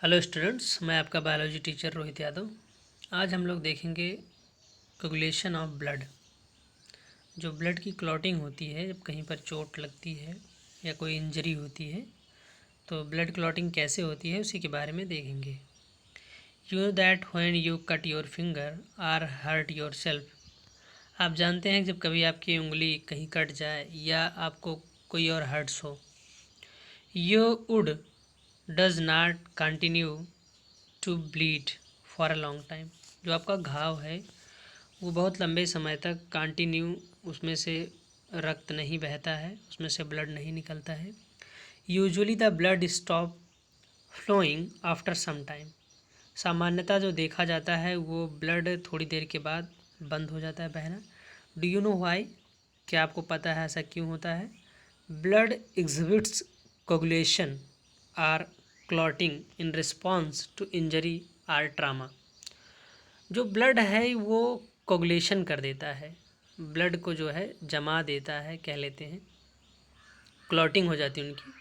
Hello students, मैं आपका biology teacher Rohit Yadav. आज हम लोग देखेंगे कोगुलेशन ऑफ ब्लड। जो ब्लड की क्लॉटिंग होती है, जब कहीं पर चोट लगती है या कोई इंजरी होती है तो ब्लड क्लॉटिंग कैसे होती है उसी के बारे में देखेंगे। You know that when you cut your finger or hurt yourself. आप जानते हैं कि जब कभी आपकी उंगली कहीं कट जाए या आपको कोई और हर्ट्स हो, your wound does not continue to bleed for a long time. जो आपका घाव है वो बहुत लंबे समय तक कंटिन्यू उसमें से रक्त नहीं बहता है, उसमें से ब्लड नहीं निकलता है। Usually the blood stop flowing after some time. सामान्यतः जो देखा जाता है वो ब्लड थोड़ी देर के बाद बंद हो जाता है बहना। Do you know why? क्या आपको पता है ऐसा क्यों होता है? Blood exhibits coagulation or clotting in response to injury or trauma. जो ब्लड है वो कोगुलेशन कर देता है, ब्लड को जो है जमा देता है, कह लेते हैं, क्लॉटिंग हो जाती है उनकी।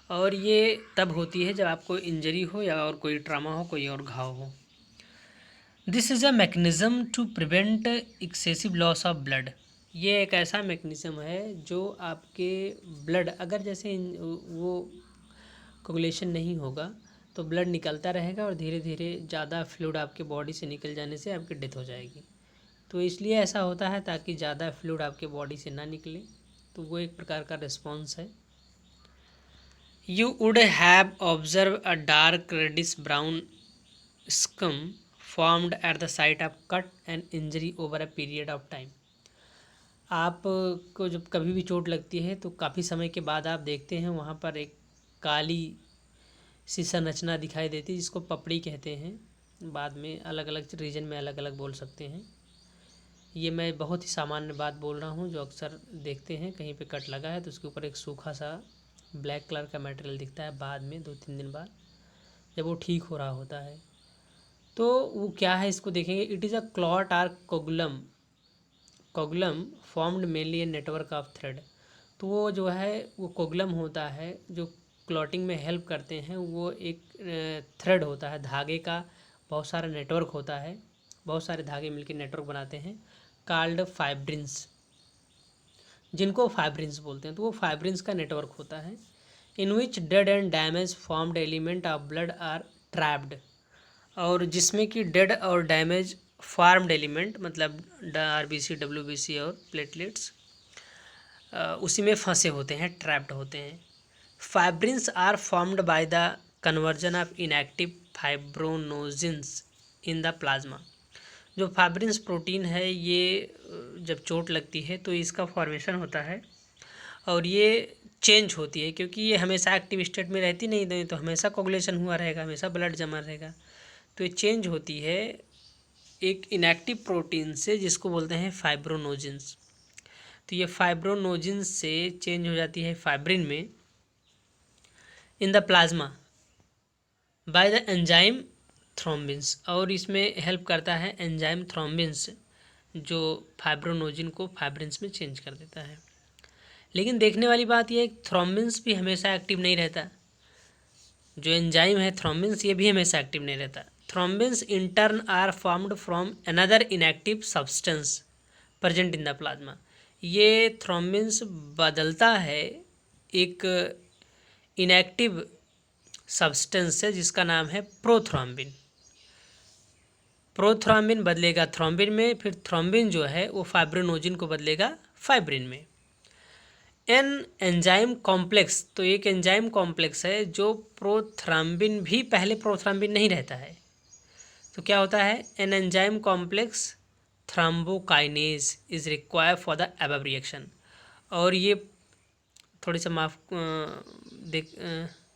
और ये तब होती है जब आपको इंजरी हो या और कोई ट्रामा हो, कोई और घाव हो। This is a mechanism to prevent excessive loss of blood. ये एक ऐसा मैकेनिज़्म है जो आपके ब्लड अगर जैसे वो कोगुलेशन नहीं होगा तो ब्लड निकलता रहेगा और धीरे धीरे ज़्यादा फ्लूइड आपके बॉडी से निकल जाने से आपकी डेथ हो जाएगी। तो इसलिए ऐसा होता है ताकि ज़्यादा फ्लूइड आपके बॉडी से ना निकले। तो वो एक प्रकार का रिस्पॉन्स है। You would have observe a dark reddish brown scum formed at the site of cut and injury over a period of time. आपको जब कभी भी चोट लगती है तो काफ़ी समय के बाद आप देखते हैं वहाँ पर एक काली सी संरचना दिखाई देती है जिसको पपड़ी कहते हैं। बाद में अलग अलग रीजन में अलग अलग बोल सकते हैं। ये मैं बहुत ही सामान्य बात बोल रहा हूँ जो अक्सर देखते हैं। कहीं पे कट लगा है तो उसके ऊपर एक सूखा सा ब्लैक कलर का मटेरियल दिखता है बाद में 2-3 दिन बाद, जब वो ठीक हो रहा होता है। तो वो क्या है इसको देखेंगे। It is a clot or coagulum. Coagulum formed mainly a network of thread. तो वो जो है वो कोगुलम होता है जो क्लॉटिंग में हेल्प करते हैं। वो एक थ्रेड होता है, धागे का बहुत सारा नेटवर्क होता है, बहुत सारे धागे मिलकर नेटवर्क बनाते हैं, कॉल्ड फाइब्रिन्स, जिनको फाइब्रिन्स बोलते हैं। तो वो फाइब्रिन्स का नेटवर्क होता है in which dead and damage formed element of blood are trapped. और जिसमें कि डेड और डैमेज फार्म्ड एलिमेंट मतलब RBC, WBC और प्लेटलेट्स उसी में फंसे होते हैं, ट्रैप्ड होते हैं। Fibrins are formed by the conversion of inactive fibrinogens in the plasma. जो फाइब्रिन्स प्रोटीन है ये जब चोट लगती है तो इसका फॉर्मेशन होता है और ये चेंज होती है, क्योंकि ये हमेशा एक्टिव स्टेट में रहती नहीं तो हमेशा कोगुलेशन हुआ रहेगा, हमेशा ब्लड जमा रहेगा। तो ये चेंज होती है एक इनएक्टिव प्रोटीन से जिसको बोलते हैं फाइब्रोनोजिन्स। तो ये फाइब्रोनोजिन्स से चेंज हो जाती है फाइब्रिन में in the plasma by the enzyme thrombins. और इसमें हेल्प करता है एंजाइम थ्रोम्बिन्स जो फाइब्रोनोजिन को फाइब्रिन्स में चेंज कर देता है। लेकिन देखने वाली बात यह है कि थ्रोम्बिन्स भी हमेशा एक्टिव नहीं रहता। जो एंजाइम है थ्रोम्बिन्स, ये भी हमेशा एक्टिव नहीं रहता। Thrombins in turn are formed from another inactive substance present in the plasma. ये थ्रोम्बिन्स बदलता है एक इनएक्टिव सब्सटेंस से जिसका नाम है प्रोथ्रोम्बिन। प्रोथ्रोम्बिन बदलेगा थ्रोम्बिन में, फिर थ्रोम्बिन जो है वो फाइब्रोनोजिन को बदलेगा फाइब्रिन में। एन एंजाइम कॉम्प्लेक्स, तो एक एंजाइम कॉम्प्लेक्स है जो प्रोथ्रोम्बिन भी, पहले प्रोथ्रोम्बिन नहीं रहता है तो क्या होता है, an enzyme complex thrombokinase is required for the above reaction. और ये थोड़ी सा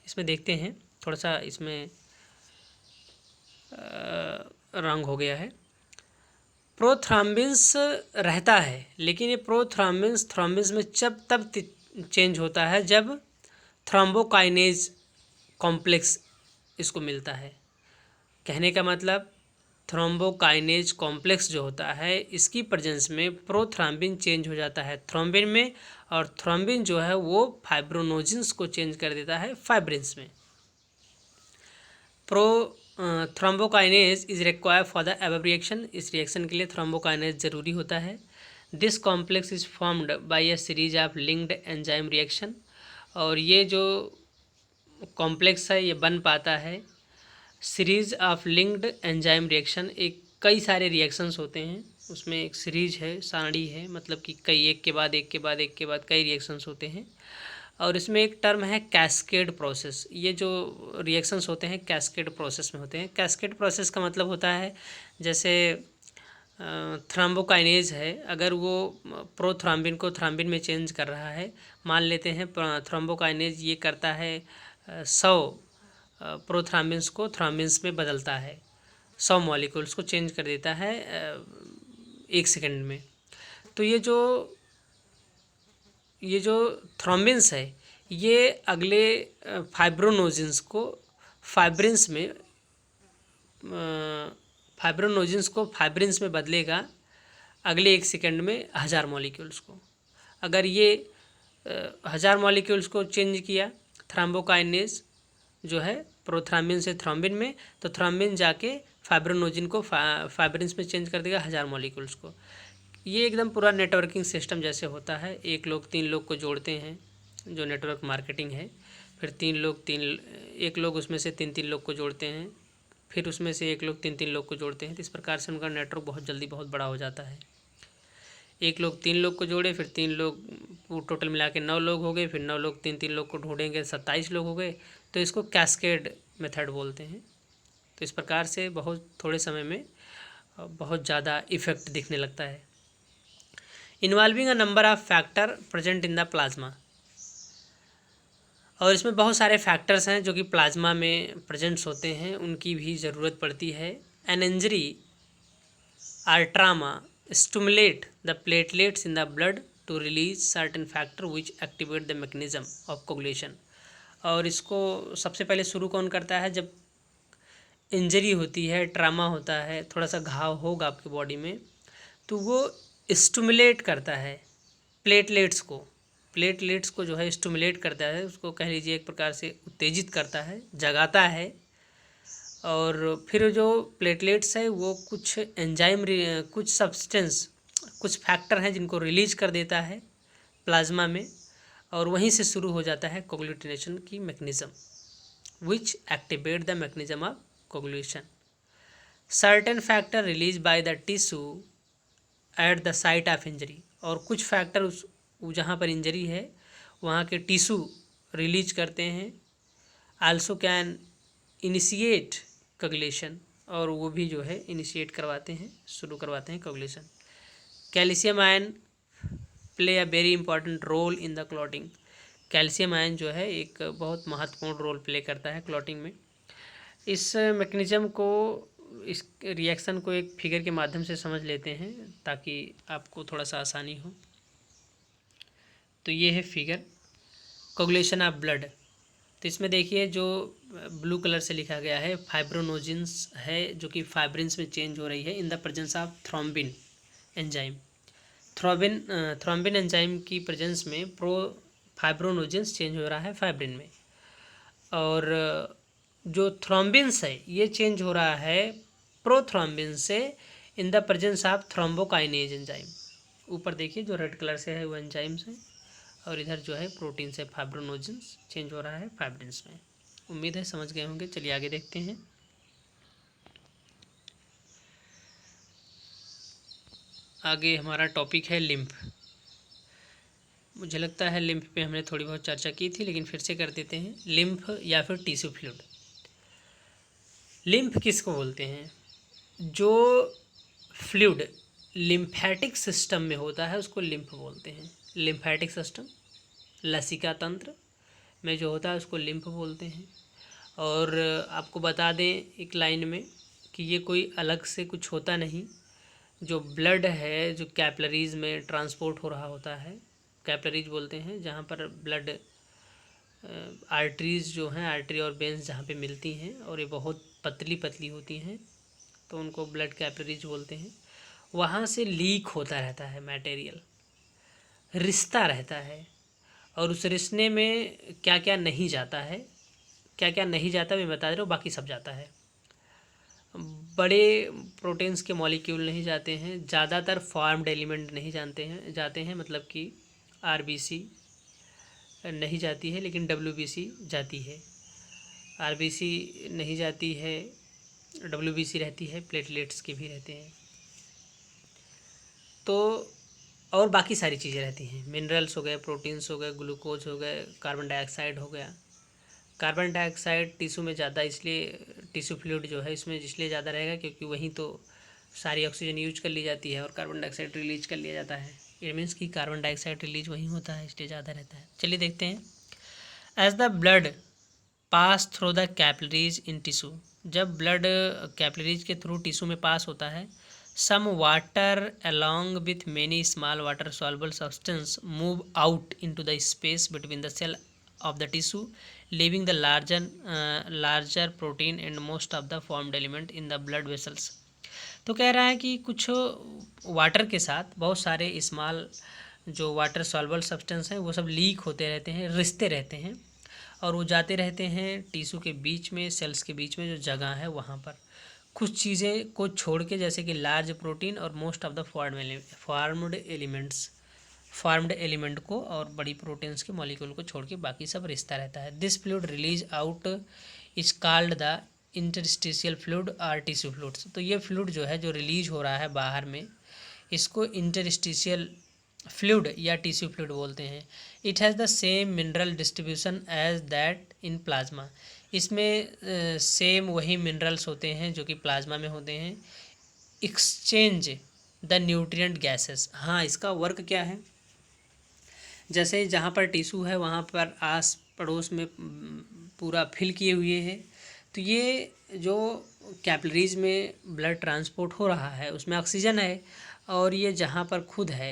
इसमें देखते हैं, थोड़ा सा इसमें रंग हो गया है। प्रोथ्रोम्बिन्स रहता है लेकिन ये प्रोथ्रोम्बिन्स थ्रोम्बिन्स में तब चेंज होता है जब थ्रोम्बोकाइनेज कॉम्प्लेक्स इसको मिलता है। कहने का मतलब थ्रोम्बोकाइनेज कॉम्प्लेक्स जो होता है इसकी प्रेजेंस में प्रोथ्रोम्बिन चेंज हो जाता है थ्रोम्बिन में, और थ्रोम्बिन जो है वो फाइब्रोनोजिन्स को चेंज कर देता है फाइब्रिन्स में। Pro thrombokinase is required for the above reaction. इस रिएक्शन के लिए थ्रोम्बोकाइनेज ज़रूरी होता है। This complex is formed by a series of linked enzyme reaction. और ये जो कॉम्प्लेक्स है ये बन पाता है series of linked enzyme reaction. एक कई सारे रिएक्शंस होते हैं, उसमें एक सीरीज है, सारणी है, मतलब कि कई एक के बाद एक के बाद एक के बाद कई रिएक्शंस होते हैं। और इसमें एक टर्म है कैस्केड प्रोसेस। ये जो रिएक्शंस होते हैं कैस्केड प्रोसेस में होते हैं। कैस्केड प्रोसेस का मतलब होता है जैसे थ्रोम्बोकाइनेज है, अगर वो प्रोथ्रॉम्बिन को थ्रोम्बिन में चेंज कर रहा है, मान लेते हैं थ्रोम्बोकाइनेज ये करता है 100 प्रोथ्रॉम्बिन्स को थ्रोम्बिन्स में बदलता है, 100 मॉलिक्यूल्स को चेंज कर देता है 1 सेकंड में। तो ये जो थ्रोम्बिन्स है ये अगले फाइब्रोनोजिन्स को फाइब्रिन्स में बदलेगा अगले 1 सेकंड में 1000 मॉलिक्यूल्स को। अगर ये 1000 मॉलिक्यूल्स को चेंज किया थ्रोम्बोकाइनेज जो है प्रोथ्रॉम्बिन से थ्रोम्बिन में, तो थ्रोम्बिन जाके फाइब्रोनोजिन को फाइब्रिन्स में चेंज कर देगा 1000 मॉलिक्यूल्स को। ये एकदम पूरा नेटवर्किंग सिस्टम जैसे होता है। एक लोग 3 लोग को जोड़ते हैं, जो नेटवर्क मार्केटिंग है। फिर एक लोग उसमें से 3-3 लोग को जोड़ते हैं, फिर उसमें से एक लोग 3-3 लोग को जोड़ते हैं। तो इस प्रकार से उनका नेटवर्क बहुत जल्दी बहुत बड़ा हो जाता है। एक लोग 3 लोग को जोड़े, फिर 3 लोग टोटल मिला के 9 लोग हो गए, फिर 9 लोग 3-3 लोग को ढूंढेंगे 27 लोग हो गए। तो इसको कैस्केड मेथड बोलते हैं। तो इस प्रकार से बहुत थोड़े समय में बहुत ज़्यादा इफेक्ट दिखने लगता है। Involving a number of factor present in the plasma. और इसमें बहुत सारे फैक्टर्स हैं जो कि प्लाज्मा में प्रेजेंट्स होते हैं, उनकी भी ज़रूरत पड़ती है। एन इंजरी और trauma stimulate the platelets in the blood to release certain factor which activate the mechanism of coagulation। और इसको सबसे पहले शुरू कौन करता है? जब इंजरी होती है, ट्रामा होता है, थोड़ा सा घाव होगा आपकी बॉडी में, तो वो स्टिमुलेट करता है प्लेटलेट्स को जो है स्टिमुलेट करता है, उसको कह लीजिए एक प्रकार से उत्तेजित करता है, जगाता है। और फिर जो प्लेटलेट्स है वो कुछ एंजाइम कुछ सब्सटेंस कुछ फैक्टर हैं जिनको रिलीज कर देता है प्लाज्मा में, और वहीं से शुरू हो जाता है कोगुलेटिनेशन की mechanism which activate the mechanism of coagulation. Certain factor release by the tissue eight the site of injury. और कुछ फैक्टर उस जहाँ पर इंजरी है वहाँ के टिश्यू रिलीज करते हैं। आल्सो कैन इनिशिएट कोगुलेशन, और वो भी जो है इनिशिएट करवाते हैं, शुरू करवाते हैं coagulation. Calcium ion play a very important role in the clotting. Calcium ion जो है एक बहुत महत्वपूर्ण रोल प्ले करता है क्लॉटिंग में। इस मैकेनिज्म को, इस रिएक्शन को एक फिगर के माध्यम से समझ लेते हैं ताकि आपको थोड़ा सा आसानी हो। तो ये है फिगर कोगुलेशन ऑफ ब्लड। तो इसमें देखिए जो ब्लू कलर से लिखा गया है फाइब्रोनोजिन्स है, जो कि फाइब्रिन्स में चेंज हो रही है in the presence of thrombin enzyme. Thrombin enzyme की प्रेजेंस में फाइब्रोनोजिन्स चेंज हो रहा है फाइब्रिन में। और जो थ्रोम्बिन्स है ये चेंज हो रहा है प्रोथ्रोम्बिन से in the presence of thrombokinase enzyme. ऊपर देखिए जो रेड कलर से है वो एंजाइम्स हैं, और इधर जो है प्रोटीन से फाइब्रोनोजिन्स चेंज हो रहा है फाइब्रिन्स में। उम्मीद है समझ गए होंगे। चलिए आगे देखते हैं। आगे हमारा टॉपिक है लिम्फ। मुझे लगता है लिम्फ पे हमने थोड़ी बहुत चर्चा की थी, लेकिन फिर से कर देते हैं। लिम्फ या फिर टिश्यू फ्लूइड। लिम्फ किसको बोलते हैं? जो फ्लूइड लिम्फेटिक सिस्टम में होता है उसको लिम्फ बोलते हैं। लिम्फेटिक सिस्टम, लसिका तंत्र में जो होता है उसको लिम्फ बोलते हैं। और आपको बता दें एक लाइन में कि ये कोई अलग से कुछ होता नहीं। जो ब्लड है जो कैपिलरीज में ट्रांसपोर्ट हो रहा होता है, कैपिलरीज बोलते हैं जहाँ पर ब्लड आर्टरीज जो हैं, आर्टरी और वेंस जहाँ पे मिलती हैं और ये बहुत पतली पतली होती हैं, तो उनको ब्लड कैपिलरीज बोलते हैं। वहाँ से लीक होता रहता है मटेरियल, रिश्ता रहता है, और उस रिश्ते में क्या क्या नहीं जाता है, क्या क्या नहीं जाता मैं बता दे रहा हूँ, बाकी सब जाता है। बड़े प्रोटीन्स के मॉलिक्यूल नहीं जाते हैं, ज़्यादातर फॉर्म्ड एलिमेंट नहीं जाते हैं, मतलब कि आरबीसी नहीं जाती है लेकिन डब्ल्यूबीसी जाती है। आरबीसी नहीं जाती है, डब्ल्यूबीसी रहती है, प्लेटलेट्स के भी रहते हैं। तो और बाकी सारी चीज़ें रहती हैं, मिनरल्स हो गए, प्रोटीन्स हो गए, ग्लूकोज हो गए, कार्बन डाइऑक्साइड हो गया। कार्बन डाइऑक्साइड टिश्यू में ज़्यादा, इसलिए टिश्यू फ्लूइड जो है इसमें इसलिए ज़्यादा रहेगा क्योंकि वहीं तो सारी ऑक्सीजन यूज कर ली जाती है और कार्बन डाइऑक्साइड रिलीज कर लिया जाता है। इट मीन्स कि कार्बन डाइऑक्साइड रिलीज वहीं होता है, इसलिए ज़्यादा रहता है। चलिए देखते हैं। As the blood pass through the capillaries in tissue, जब ब्लड कैपिलरीज के थ्रू टिश्यू में पास होता है, some water along with many small water soluble substance move out into the space between the cell of the tissue, leaving the larger protein and most of the formed element in the blood vessels। तो कह रहा है कि कुछ water के साथ बहुत सारे स्मॉल जो वाटर सॉल्युबल सब्सटेंस हैं वो सब लीक होते रहते हैं, रिश्ते रहते हैं और वो जाते रहते हैं टिश्यू के बीच में, सेल्स के बीच में जो जगह है वहाँ पर, कुछ चीज़ें को छोड़ के, जैसे कि लार्ज प्रोटीन और most of the formed element को और बड़ी प्रोटीन्स के मॉलिक्यूल को छोड़ के बाकी सब रिश्ता रहता है। This fluid release out is called the interstitial fluid और टिश्यू फ्लूइड्स। तो ये फ्लूइड जो है जो रिलीज हो रहा है बाहर में, इसको इंटरस्टिशियल फ्लूइड या टिश्यू फ्लूइड बोलते हैं। It has the same mineral distribution as that in plasma. इसमें सेम वही मिनरल्स होते हैं जो कि प्लाज्मा में होते हैं। एक्सचेंज द न्यूट्रिएंट गैसेस, हाँ इसका वर्क क्या है, जैसे जहाँ पर टिश्यू है वहाँ पर आस पड़ोस में पूरा फिल किए हुए है, तो ये जो कैपिलरीज में ब्लड ट्रांसपोर्ट हो रहा है उसमें ऑक्सीजन है, और ये जहाँ पर खुद है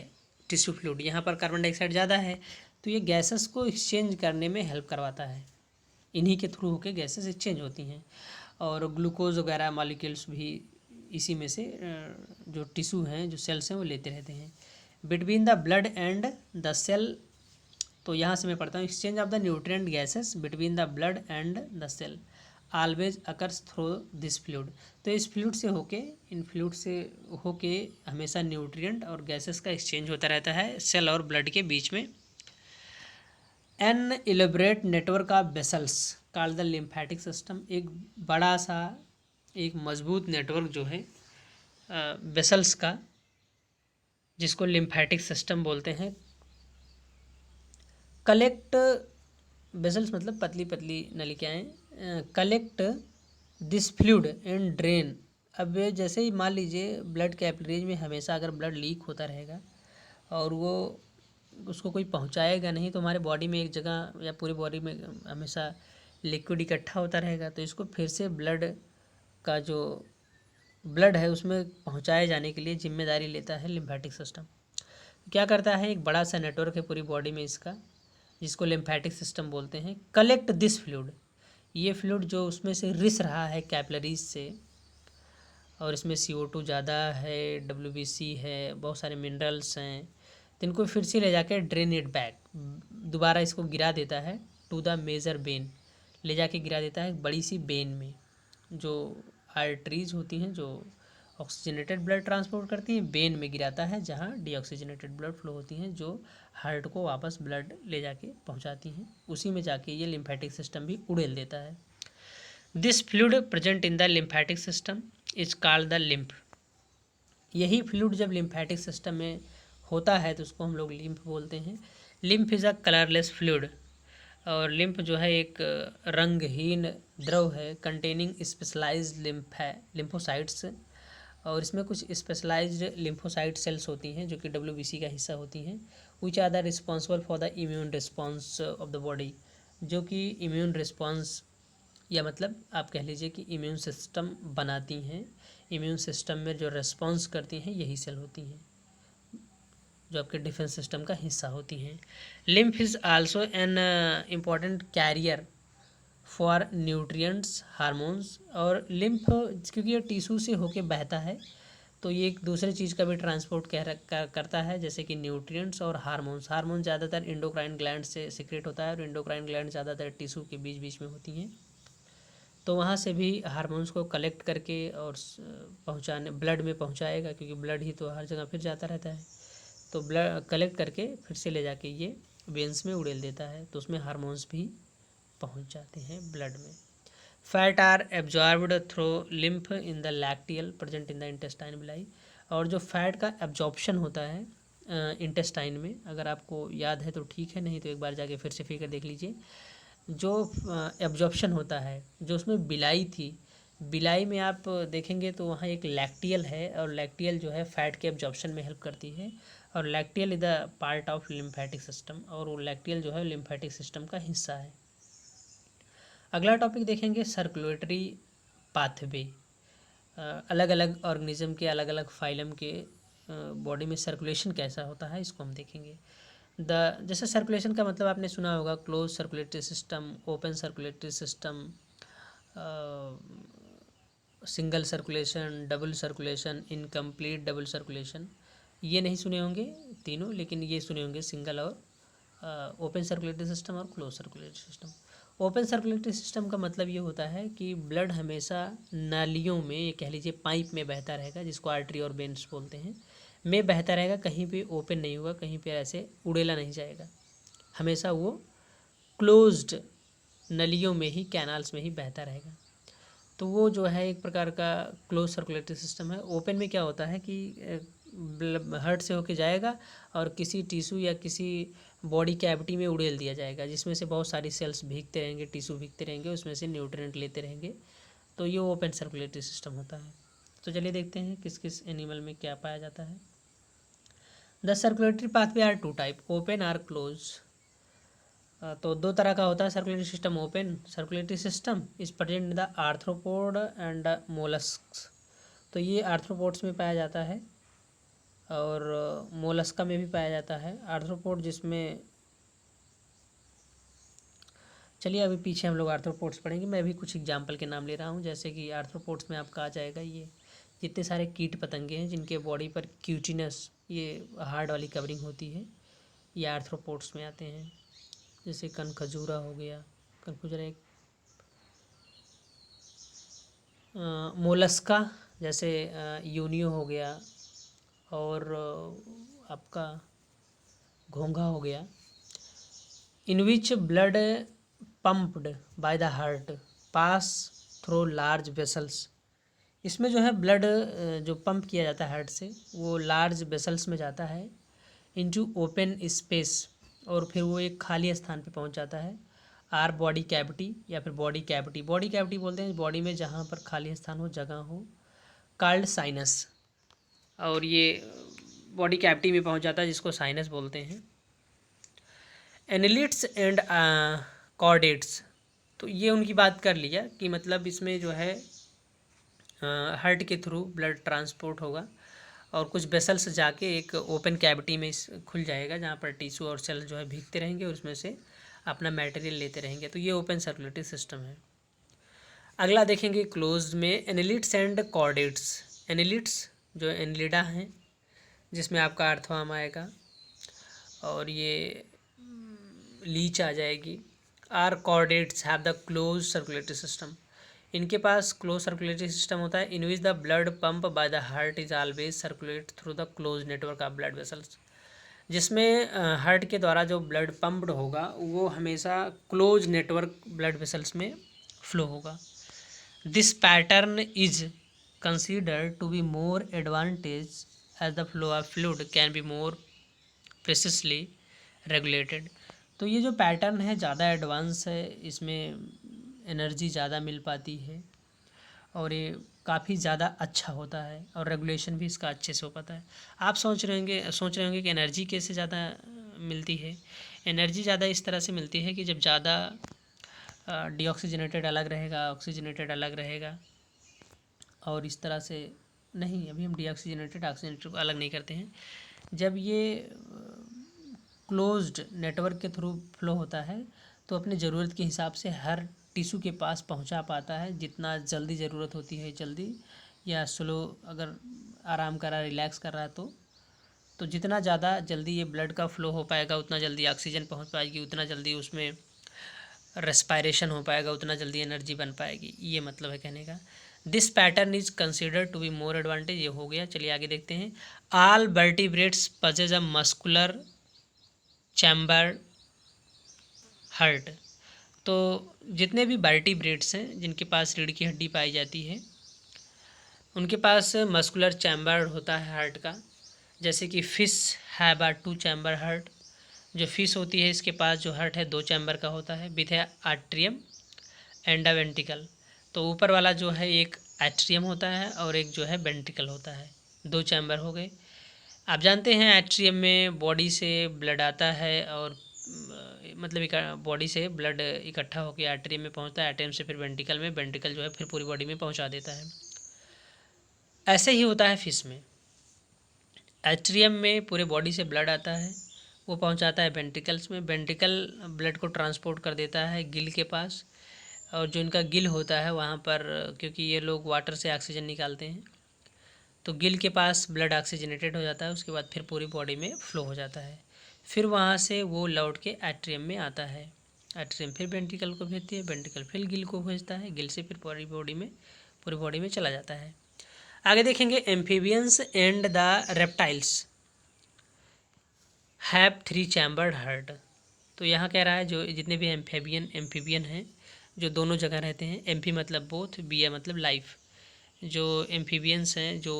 टिश्यू फ्लूइड, यहाँ पर कार्बन डाइऑक्साइड ज़्यादा है, तो ये गैसेस को एक्सचेंज करने में हेल्प करवाता है। इन्हीं के थ्रू होकर गैसेस एक्सचेंज होती हैं, और ग्लूकोज वगैरह मॉलिक्यूल्स भी इसी में से जो टिश्यू हैं, जो सेल्स हैं, वो लेते रहते हैं। Between the blood and the cell, तो यहाँ से मैं पढ़ता हूँ, exchange of the nutrient gases between the blood and the cell always occurs through this fluid. तो इस फ्लूइड से होके, इन फ्लूइड से होके हमेशा न्यूट्रिएंट और गैसेस का एक्सचेंज होता रहता है सेल और ब्लड के बीच में। An elaborate network of vessels called the lymphatic system, एक बड़ा सा एक मजबूत नेटवर्क जो है वेसल्स का, जिसको लिम्फेटिक सिस्टम बोलते हैं। कलेक्ट वेसल्स मतलब पतली पतली नलिकाएँ, collect this fluid and drain. अब जैसे ही मान लीजिए ब्लड कैपिलरीज में हमेशा अगर ब्लड लीक होता रहेगा और वो उसको कोई पहुंचाएगा नहीं, तो हमारे बॉडी में एक जगह या पूरी बॉडी में हमेशा लिक्विड इकट्ठा होता रहेगा, तो इसको फिर से ब्लड का जो ब्लड है उसमें पहुंचाए जाने के लिए जिम्मेदारी लेता है लिम्फेटिक सिस्टम। क्या करता है, एक बड़ा सा नेटवर्क है पूरी बॉडी में इसका, जिसको लिम्फेटिक सिस्टम बोलते हैं। कलेक्ट दिस फ्लूइड, ये फ्लूइड जो उसमें से रिस रहा है कैपिलरीज से, और इसमें CO2 ज़्यादा है, WBC है, बहुत सारे मिनरल्स हैं, तो इनको फिर से ले जाकर ड्रेन इट बैक, दोबारा इसको गिरा देता है टू द मेजर वेन, ले जाके गिरा देता है बड़ी सी वेन में, जो आर्टरीज होती हैं जो ऑक्सीजनेटेड ब्लड ट्रांसपोर्ट करती हैं, वेन में गिराता है जहाँ डीऑक्सीजनेटेड ब्लड फ्लो होती हैं जो हार्ट को वापस ब्लड ले जाके पहुँचाती हैं, उसी में जाके ये लिम्फेटिक सिस्टम भी उड़ेल देता है। This fluid present in the lymphatic system is called the lymph. यही फ्लूइड जब लिम्फेटिक सिस्टम में होता है तो उसको हम लोग लिम्फ बोलते हैं। Lymph is a colourless fluid, और लिम्फ जो है एक रंगहीन द्रव है कंटेनिंग स्पेशलाइज्ड लिम्फोसाइट्स, और इसमें कुछ स्पेशलाइज्ड लिम्फोसाइट सेल्स होती हैं जो कि WBC का हिस्सा होती हैं। Which are the responsible for the immune response of the body, जो कि इम्यून रिस्पॉन्स या मतलब आप कह लीजिए कि इम्यून सिस्टम बनाती हैं, इम्यून सिस्टम में जो रिस्पॉन्स करती हैं यही सेल होती हैं जो आपके डिफेंस सिस्टम का हिस्सा होती हैं। Lymph is also an important carrier for nutrients hormones, और लिम्फ क्योंकि ये टिश्यू से होके बहता है तो ये एक दूसरे चीज़ का भी ट्रांसपोर्ट करता है, जैसे कि न्यूट्रिएंट्स और हार्मोन्स। हार्मोन ज़्यादातर इंडोक्राइन ग्लैंड से सिक्रेट होता है, और इंडोक्राइन ग्लैंड ज़्यादातर टिश्यू के बीच बीच में होती हैं। तो वहाँ से भी हार्मोन्स को कलेक्ट करके और पहुँचाने ब्लड में पहुँचाएगा, क्योंकि ब्लड ही तो हर जगह फिर जाता रहता है। तो ब्लड कलेक्ट करके फिर से ले जाके ये वेंस में उड़ेल देता है, तो उसमें हार्मोन्स भी पहुँच जाते हैं ब्लड में। Fat are absorbed through lymph in the lacteal present in the intestine villi. और जो फैट का एब्जॉर्प्शन होता है इंटेस्टाइन में, अगर आपको याद है तो ठीक है, नहीं तो एक बार जाके फिर से फिगर देख लीजिए। जो एब्जॉर्प्शन होता है, जो उसमें बिलाई थी, बिलाई में आप देखेंगे तो वहाँ एक लैक्टियल है, और लैक्टियल जो है फैट के एब्जॉर्प्शन में हेल्प करती है, और lacteal is the part of lymphatic system, और वो लैक्टियल जो है लिम्फेटिक सिस्टम का हिस्सा है। अगला टॉपिक देखेंगे सर्कुलेटरी पाथवे। अलग अलग ऑर्गेनिज्म के, अलग अलग फाइलम के बॉडी में सर्कुलेशन कैसा होता है, इसको हम देखेंगे। जैसे सर्कुलेशन का मतलब आपने सुना होगा, close circulatory system, open circulatory system, single circulation, double circulation, incomplete double circulation. ये नहीं सुने होंगे तीनों, लेकिन ये सुने होंगे सिंगल और ओपन सर्कुलेटरी सिस्टम और close circulatory system. Open circulatory system का मतलब ये होता है कि ब्लड हमेशा नालियों में, ये कह लीजिए पाइप में बहता रहेगा, जिसको आर्टरी और वेन्स बोलते हैं, में बहता रहेगा, कहीं पे ओपन नहीं होगा, कहीं पे ऐसे उड़ेला नहीं जाएगा, हमेशा वो क्लोज्ड नलियों में ही, कैनाल्स में ही बहता रहेगा। तो वो जो है एक प्रकार का क्लोज सर्कुलेटरी सिस्टम है। ओपन में क्या होता है कि हार्ट से होके जाएगा और किसी टिश्यू या किसी बॉडी कैविटी में उड़ेल दिया जाएगा, जिसमें से बहुत सारी सेल्स भीगते रहेंगे, टिश्यू भीगते रहेंगे, उसमें से न्यूट्रिएंट लेते रहेंगे, तो ये ओपन सर्कुलेटरी सिस्टम होता है। तो चलिए देखते हैं किस किस एनिमल में क्या पाया जाता है। The circulatory pathway are two type, open or close. तो दो तरह का होता है circulatory system. Open circulatory system is present in the arthropod and molluscs. तो ये आर्थ्रोपोड्स में पाया जाता है और मोलस्का में भी पाया जाता है। आर्थ्रोपोड जिसमें, चलिए अभी पीछे हम लोग आर्थ्रोपोड्स पढ़ेंगे, मैं भी कुछ एग्जांपल के नाम ले रहा हूँ। जैसे कि आर्थ्रोपोड्स में आपका आ जाएगा ये जितने सारे कीट पतंगे हैं जिनके बॉडी पर क्यूटिनस, ये हार्ड वाली कवरिंग होती है, ये आर्थ्रोपोड्स में आते हैं। जैसे कनखजूरा हो गया, कनखजूरा एक मोलस्का, जैसे यूनियो हो गया, और आपका घोंघा हो गया। In which blood pumped by the heart pass through large vessels. इसमें जो है ब्लड जो पंप किया जाता है हार्ट से, वो लार्ज वेसल्स में जाता है इनटू ओपन स्पेस, और फिर वो एक खाली स्थान पे पहुंच जाता है। आर बॉडी कैविटी, या फिर बॉडी कैविटी, बॉडी कैविटी बोलते हैं बॉडी में जहाँ पर खाली स्थान हो, जगह हो, कॉल्ड साइनस। और ये बॉडी कैविटी में पहुंच जाता है, जिसको साइनस बोलते हैं। एनालिट्स एंड कॉर्डेट्स, तो ये उनकी बात कर लिया कि मतलब इसमें जो है हार्ट के थ्रू ब्लड ट्रांसपोर्ट होगा और कुछ वेसल्स जाके एक ओपन कैविटी में खुल जाएगा, जहाँ पर टिश्यू और सेल जो है भीगते रहेंगे और उसमें से अपना मटेरियल लेते रहेंगे। तो ये ओपन सर्कुलेटरी सिस्टम है। अगला देखेंगे क्लोज में एनालिट्स एंड कॉर्डेट्स। एनालिट्स जो एनलिडा हैं, जिसमें आपका अर्थवाम आएगा और ये लीच आ जाएगी। Are chordates have the close circulatory system, इनके पास क्लोज सर्कुलेटरी सिस्टम होता है। In which the blood pump by the heart is always circulate through the close network of blood vessels, जिसमें हार्ट के द्वारा जो ब्लड पंप्ड होगा वो हमेशा क्लोज नेटवर्क ब्लड वेसल्स में फ्लो होगा। This pattern is considered to be more advantage as the flow of fluid can be more precisely regulated. तो ये जो पैटर्न है ज़्यादा एडवांस है, इसमें एनर्जी ज़्यादा मिल पाती है और ये काफ़ी ज़्यादा अच्छा होता है और रेगुलेशन भी इसका अच्छे से हो पाता है। आप सोच रहे होंगे कि एनर्जी कैसे ज़्यादा मिलती है। एनर्जी ज़्यादा इस तरह से मिलती है कि जब ज़्यादा डीऑक्सीजनेटेड अलग रहेगा, ऑक्सीजनेटेड अलग रहेगा, और इस तरह से नहीं, अभी हम डीऑक्सीजनेटेड ऑक्सीजनेटेड को अलग नहीं करते हैं। जब ये क्लोज्ड नेटवर्क के थ्रू फ्लो होता है तो अपने ज़रूरत के हिसाब से हर टिश्यू के पास पहुंचा पाता है। जितना जल्दी ज़रूरत होती है जल्दी, या स्लो, अगर आराम कर रहा है, रिलैक्स कर रहा है, तो जितना ज़्यादा जल्दी ये ब्लड का फ्लो हो पाएगा, उतना जल्दी ऑक्सीजन पहुंच पाएगी, उतना जल्दी उसमें रेस्पायरेशन हो पाएगा, उतना जल्दी एनर्जी बन पाएगी, ये मतलब है कहने का। This pattern is considered to be more advantage, ये हो गया। चलिए आगे देखते हैं। All vertebrates possess a muscular chamber heart. तो जितने भी वर्टिब्रेट्स हैं जिनके पास रीढ़ की हड्डी पाई जाती है, उनके पास मस्कुलर चैम्बर होता है हार्ट का। जैसे कि fish have a 2 chamber heart, जो फिश होती है इसके पास जो हार्ट है 2 चैम्बर का होता है, विथ है आर्ट्रियम एंड अ वेंट्रिकल। तो ऊपर वाला जो है एक एट्रियम होता है और एक जो है वेंट्रिकल होता है, 2 चैम्बर हो गए। आप जानते हैं एट्रियम में बॉडी से ब्लड आता है और मतलब बॉडी से ब्लड इकट्ठा होकर एट्रियम में पहुंचता है, एट्रियम से फिर वेंट्रिकल में, वेंट्रिकल जो है फिर पूरी बॉडी में पहुंचा देता है। ऐसे ही होता है फिश में। एट्रियम में पूरे बॉडी से ब्लड आता है, वो पहुंचाता है वेंट्रिकल्स में, वेंट्रिकल ब्लड को ट्रांसपोर्ट कर देता है गिल के पास, और जो इनका गिल होता है वहाँ पर, क्योंकि ये लोग वाटर से ऑक्सीजन निकालते हैं, तो गिल के पास ब्लड ऑक्सीजनेटेड हो जाता है, उसके बाद फिर पूरी बॉडी में फ्लो हो जाता है। फिर वहाँ से वो लौट के एट्रियम में आता है, एट्रियम फिर वेंट्रिकल को भेजती है, वेंट्रिकल फिर गिल को भेजता है, गिल से फिर पूरी बॉडी में चला जाता है। आगे देखेंगे, amphibians and the reptiles have 3 chambered heart. तो यहाँ कह रहा है जो जितने भी एम्फीबियन हैं जो दोनों जगह रहते हैं, एम्फी मतलब बोथ, बिया मतलब लाइफ, जो एम्फीबियंस हैं जो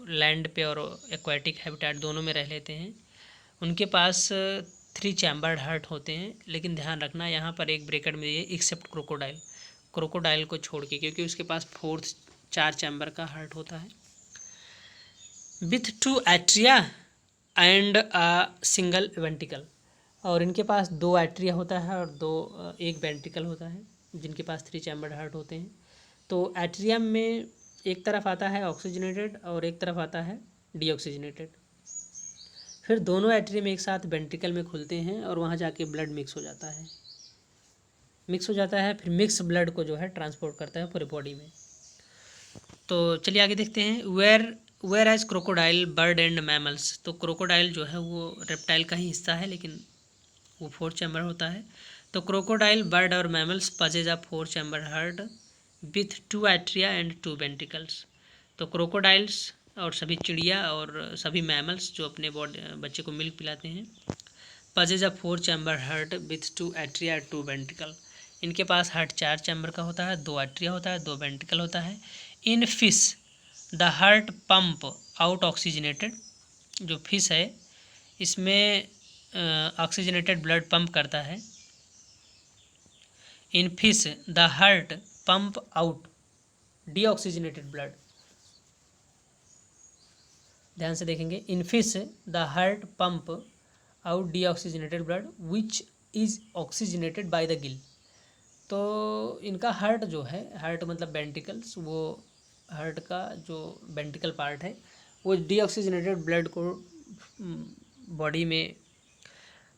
लैंड पे और एक्वाटिक हैबिटेट दोनों में रह लेते हैं, उनके पास 3 चैम्बर्ड हार्ट होते हैं। लेकिन ध्यान रखना यहाँ पर एक ब्रेकेट में ये एक्सेप्ट क्रोकोडाइल, क्रोकोडाइल को छोड़ के, क्योंकि उसके पास 4 चैम्बर का हार्ट होता है, with 2 atria and a single ventricle. और इनके पास 2 एट्रिया होता है और एक वेंट्रिकल होता है, जिनके पास 3 चैम्बर्ड हार्ट होते हैं। तो एट्रियम में एक तरफ आता है ऑक्सीजनेटेड और एक तरफ आता है डीऑक्सीजनेटेड, फिर दोनों एट्रियम एक साथ वेंट्रिकल में खुलते हैं और वहाँ जाके ब्लड मिक्स हो जाता है, फिर मिक्स ब्लड को जो है ट्रांसपोर्ट करता है पूरे बॉडी में। तो चलिए आगे देखते हैं। Whereas crocodile bird and mammals. तो क्रोकोडाइल जो है वो रेप्टाइल का ही हिस्सा है, लेकिन वो 4 चैम्बर होता है। तो क्रोकोडाइल बर्ड और mammals पजेज a 4 chamber heart with 2 atria and 2 ventricles. तो क्रोकोडाइल्स और सभी चिड़िया और सभी मैमल्स जो अपने बच्चे को मिल्क पिलाते हैं, पजेज अ 4 chamber heart with 2 atria 2 ventricle. इनके पास हार्ट 4 चैम्बर का होता है, 2 एट्रिया होता है, 2 वेंट्रिकल होता है। In fish the heart pump out oxygenated. जो फिश है इसमें ऑक्सीजनेटेड ब्लड पंप करता है। In fish the heart pump out deoxygenated blood. ध्यान से देखेंगे, in fish the heart pump out deoxygenated blood which is oxygenated by the Gill. तो इनका हार्ट जो है, हार्ट मतलब वेंट्रिकल्स, वो हार्ट का जो वेंट्रिकल पार्ट है वो डीऑक्सीजनेटेड ब्लड को बॉडी में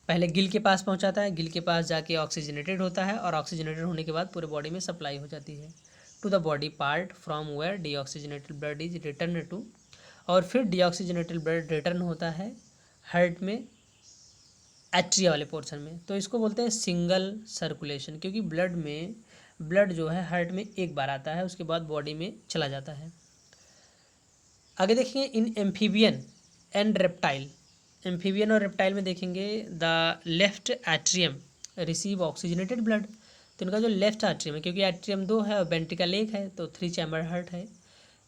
पहले गिल के पास पहुंचाता है, गिल के पास जाके ऑक्सीजनेटेड होता है और ऑक्सीजनेटेड होने के बाद पूरे बॉडी में सप्लाई हो जाती है to the body part from where deoxygenated blood is return to. और फिर डीऑक्सीजनेटेड ब्लड रिटर्न होता है हार्ट में एट्रिया वाले पोर्शन में। तो इसको बोलते हैं सिंगल सर्कुलेशन, क्योंकि ब्लड जो है हार्ट में एक बार आता है, उसके बाद बॉडी में चला जाता है। आगे देखेंगे, इन एम्फीबियन एंड रेप्टाइल। एम्फीबियन और रेप्टाइल में देखेंगे the left atrium receive oxygenated blood. तो इनका जो लेफ्ट एट्रियम है, क्योंकि एट्रियम 2 है और वेंट्रिकल 1 है, तो 3 चैम्बर हार्ट है,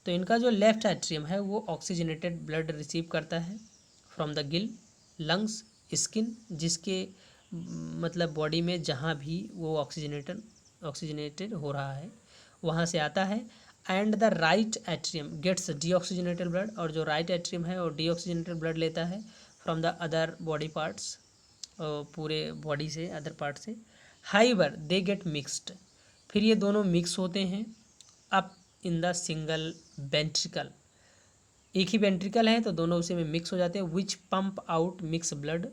तो इनका जो लेफ्ट एट्रियम है वो ऑक्सीजनेटेड ब्लड रिसीव करता है from the Gill, lungs, skin, जिसके मतलब बॉडी में जहाँ भी वो ऑक्सीजनेटेड हो रहा है वहाँ से आता है। And the right atrium gets deoxygenated blood. और जो राइट एट्रियम है वो डीऑक्सीजनेटेड ब्लड लेता है from the other body parts, पूरे बॉडी से, अदर पार्ट से। However they get mixed. फिर ये दोनों मिक्स होते हैं up in the single ventricle. एक ही वेंट्रिकल है तो दोनों उसी में मिक्स हो जाते हैं, विच पंप आउट मिक्स ब्लड।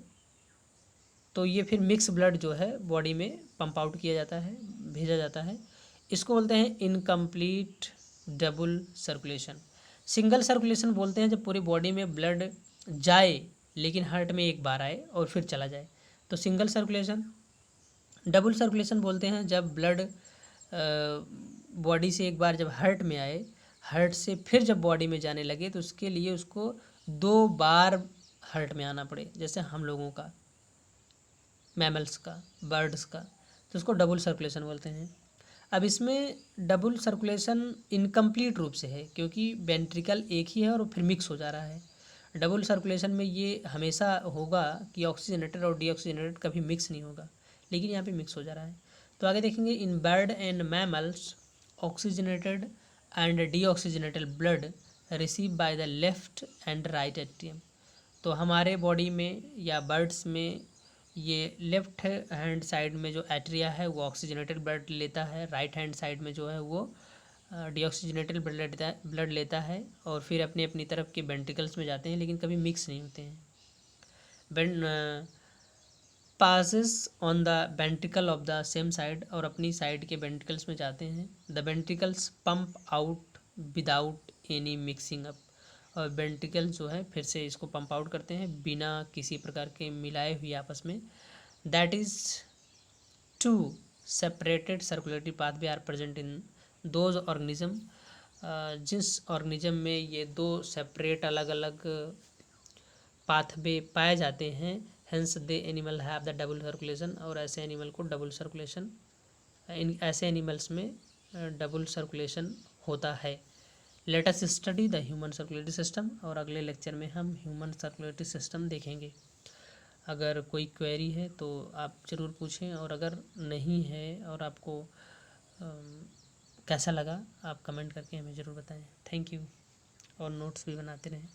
तो ये फिर मिक्स ब्लड जो है बॉडी में पंप आउट किया जाता है, भेजा जाता है। इसको बोलते हैं incomplete double circulation. Single circulation बोलते हैं जब पूरी बॉडी में ब्लड जाए लेकिन हार्ट में एक बार आए और फिर चला जाए, तो सिंगल सर्कुलेशन। डबल सर्कुलेशन बोलते हैं जब ब्लड बॉडी से एक बार जब हार्ट में आए, हार्ट से फिर जब बॉडी में जाने लगे तो उसके लिए उसको 2 बार हार्ट में आना पड़े, जैसे हम लोगों का, मैमल्स का, बर्ड्स का, तो उसको डबल सर्कुलेशन बोलते हैं। अब इसमें डबल सर्कुलेशन इनकम्प्लीट रूप से है क्योंकि वेंट्रिकल एक ही है और फिर मिक्स हो जा रहा है। डबल सर्कुलेशन में ये हमेशा होगा कि ऑक्सीजनेटेड और डीऑक्सीजनेटेड कभी मिक्स नहीं होगा, लेकिन यहाँ पे मिक्स हो जा रहा है। तो आगे देखेंगे, in bird and mammals oxygenated and deoxygenated blood receive by the left and right atrium. तो हमारे बॉडी में या बर्ड्स में ये लेफ्ट हैंड साइड में जो एट्रिया है वो ऑक्सीजनेटेड ब्लड लेता है, राइट हैंड साइड में जो है वो डीऑक्सीजनेटेड ब्लड लेता है और फिर अपनी अपनी तरफ के वेंट्रिकल्स में जाते हैं, लेकिन कभी मिक्स नहीं होते हैं। Passes on the ventricle of the same side, और अपनी साइड के वेंट्रिकल्स में जाते हैं। The ventricles pump out without any mixing up, और वेंट्रिकल जो है फिर से इसको पंप आउट करते हैं बिना किसी प्रकार के मिलाए हुए आपस में। That is two separated circulatory pathway are present in those organism, जिस ऑर्गेनिज्म में ये 2 सेपरेट अलग अलग पाथवे पाए जाते हैं, hence they animal have the double circulation, और ऐसे एनिमल को डबल सर्कुलेशन, ऐसे एनिमल्स में डबल सर्कुलेशन होता है। Let us study the human circulatory system, और अगले लेक्चर में हम ह्यूमन सर्कुलेटरी सिस्टम देखेंगे। अगर कोई क्वेरी है तो आप ज़रूर पूछें, और अगर नहीं है और आपको कैसा लगा आप कमेंट करके हमें ज़रूर बताएं। थैंक यू, और नोट्स भी बनाते रहें।